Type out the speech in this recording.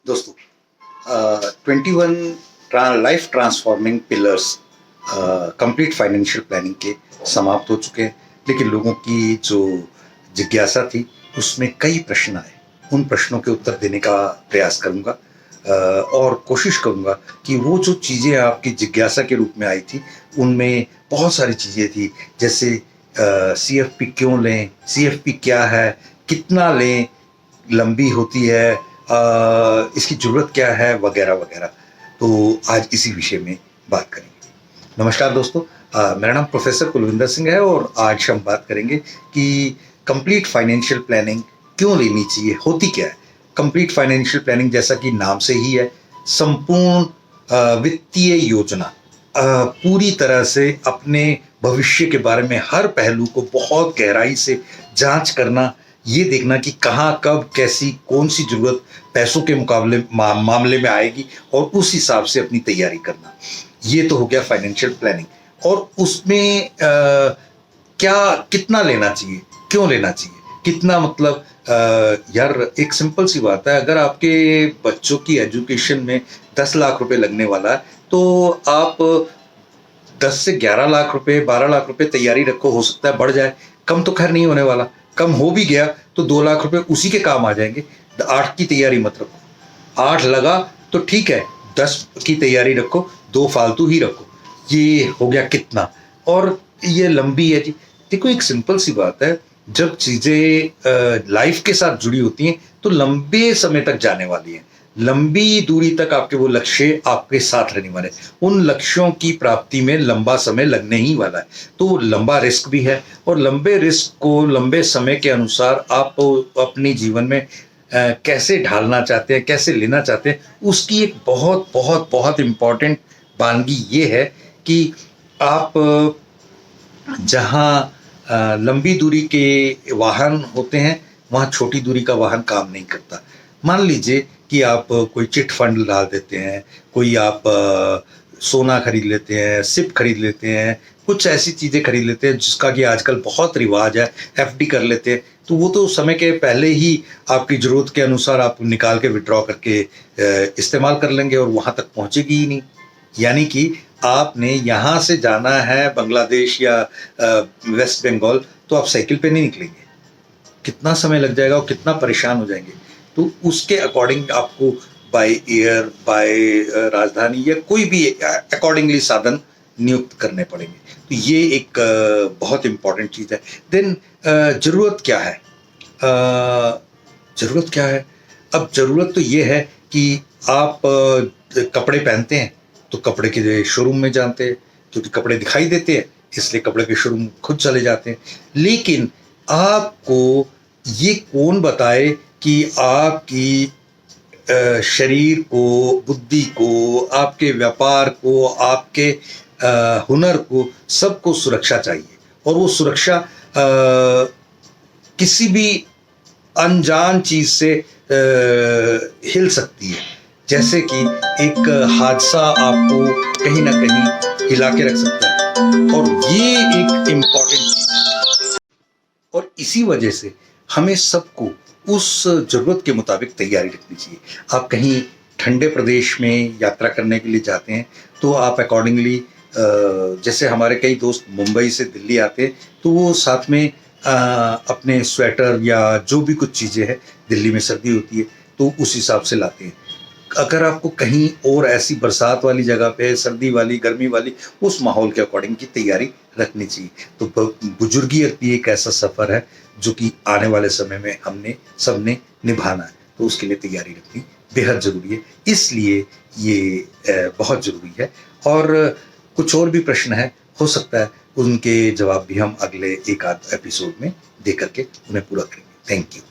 दोस्तों, 21 life transforming pillars complete financial planning के समाप्त हो चुके हैं, लेकिन लोगों की जो जिज्ञासा थी उसमें कई प्रश्न आए। उन प्रश्नों के उत्तर देने का प्रयास करूंगा और कोशिश करूंगा कि वो जो चीज़ें आपकी जिज्ञासा के रूप में आई थी उनमें बहुत सारी चीज़ें थी, जैसे CFP क्यों लें, CFP क्या है, कितना लें, लंबी होती है, इसकी ज़रूरत क्या है, वगैरह वगैरह। तो आज इसी विषय में बात करेंगे। नमस्कार दोस्तों, मेरा नाम प्रोफेसर कुलविंदर सिंह है और आज हम बात करेंगे कि कंप्लीट फाइनेंशियल प्लानिंग क्यों लेनी चाहिए, होती क्या है। कंप्लीट फाइनेंशियल प्लानिंग जैसा कि नाम से ही है, संपूर्ण वित्तीय योजना, पूरी तरह से अपने भविष्य के बारे में हर पहलू को बहुत गहराई से जांच करना, ये देखना कि कहाँ कब कैसी कौन सी जरूरत पैसों के मुकाबले मामले में आएगी और उस हिसाब से अपनी तैयारी करना। ये तो हो गया फाइनेंशियल प्लानिंग। और उसमें क्या कितना लेना चाहिए, क्यों लेना चाहिए, कितना मतलब यार एक सिंपल सी बात है, अगर आपके बच्चों की एजुकेशन में 10 लाख रुपए लगने वाला है तो आप 10 से 11 लाख रुपए, 12 लाख रुपए तैयारी रखो, हो सकता है बढ़ जाए, कम तो खैर नहीं होने वाला। कम हो भी गया तो 2 लाख रुपए उसी के काम आ जाएंगे। 8 की तैयारी मत रखो, 8 लगा तो ठीक है, 10 की तैयारी रखो, 2 फालतू ही रखो। ये हो गया कितना। और ये लंबी है जी। देखो एक सिंपल सी बात है, जब चीजें लाइफ के साथ जुड़ी होती हैं तो लंबे समय तक जाने वाली हैं, लंबी दूरी तक आपके वो लक्ष्य आपके साथ रहने वाले, उन लक्ष्यों की प्राप्ति में लंबा समय लगने ही वाला है। तो लंबा रिस्क भी है और लंबे रिस्क को लंबे समय के अनुसार आप अपनी जीवन में कैसे ढालना चाहते हैं, कैसे लेना चाहते हैं, उसकी एक बहुत बहुत बहुत इम्पॉर्टेंट बानगी ये है कि आप जहाँ लंबी दूरी के वाहन होते हैं वहाँ छोटी दूरी का वाहन काम नहीं करता। मान लीजिए कि आप कोई चिट फंड डाल देते हैं, कोई आप सोना खरीद लेते हैं, सिप खरीद लेते हैं, कुछ ऐसी चीज़ें खरीद लेते हैं जिसका कि आजकल बहुत रिवाज है, FD कर लेते हैं। तो वो तो समय के पहले ही आपकी ज़रूरत के अनुसार आप निकाल के विड्रॉ करके इस्तेमाल कर लेंगे और वहाँ तक पहुँचेगी ही नहीं। यानी कि आपने यहाँ से जाना है बांग्लादेश या वेस्ट बंगाल, तो आप साइकिल पे नहीं निकलेंगे, कितना समय लग जाएगा और कितना परेशान हो जाएंगे। तो उसके अकॉर्डिंग आपको बाय एयर, बाय राजधानी या कोई भी अकॉर्डिंगली साधन नियुक्त करने पड़ेंगे। तो ये एक बहुत इंपॉर्टेंट चीज़ है। देन ज़रूरत क्या है, ज़रूरत क्या है। अब ज़रूरत तो ये है कि आप कपड़े पहनते हैं तो कपड़े के शोरूम में जानते हैं, क्योंकि कपड़े दिखाई देते हैं इसलिए कपड़े के शोरूम खुद चले जाते हैं। लेकिन आपको ये कौन बताए कि आपकी शरीर को, बुद्धि को, आपके व्यापार को, आपके हुनर को, सबको सुरक्षा चाहिए। और वो सुरक्षा किसी भी अनजान चीज से हिल सकती है। जैसे कि एक हादसा आपको कहीं ना कहीं हिला के रख सकता है, और ये एक इम्पॉर्टेंट चीज। और इसी वजह से हमें सबको उस जरूरत के मुताबिक तैयारी रखनी चाहिए। आप कहीं ठंडे प्रदेश में यात्रा करने के लिए जाते हैं तो आप अकॉर्डिंगली, जैसे हमारे कई दोस्त मुंबई से दिल्ली आते हैं तो वो साथ में अपने स्वेटर या जो भी कुछ चीज़ें हैं, दिल्ली में सर्दी होती है तो उस हिसाब से लाते हैं। अगर आपको कहीं और ऐसी बरसात वाली जगह पे, सर्दी वाली, गर्मी वाली, उस माहौल के अकॉर्डिंग की तैयारी रखनी चाहिए। तो बुजुर्गियत भी एक ऐसा सफ़र है जो कि आने वाले समय में हमने सबने निभाना है, तो उसके लिए तैयारी रखनी बेहद ज़रूरी है। इसलिए ये बहुत ज़रूरी है। और कुछ और भी प्रश्न है, हो सकता है उनके जवाब भी हम अगले एक आध एपिसोड में दे करके उन्हें पूरा करेंगे। Thank you.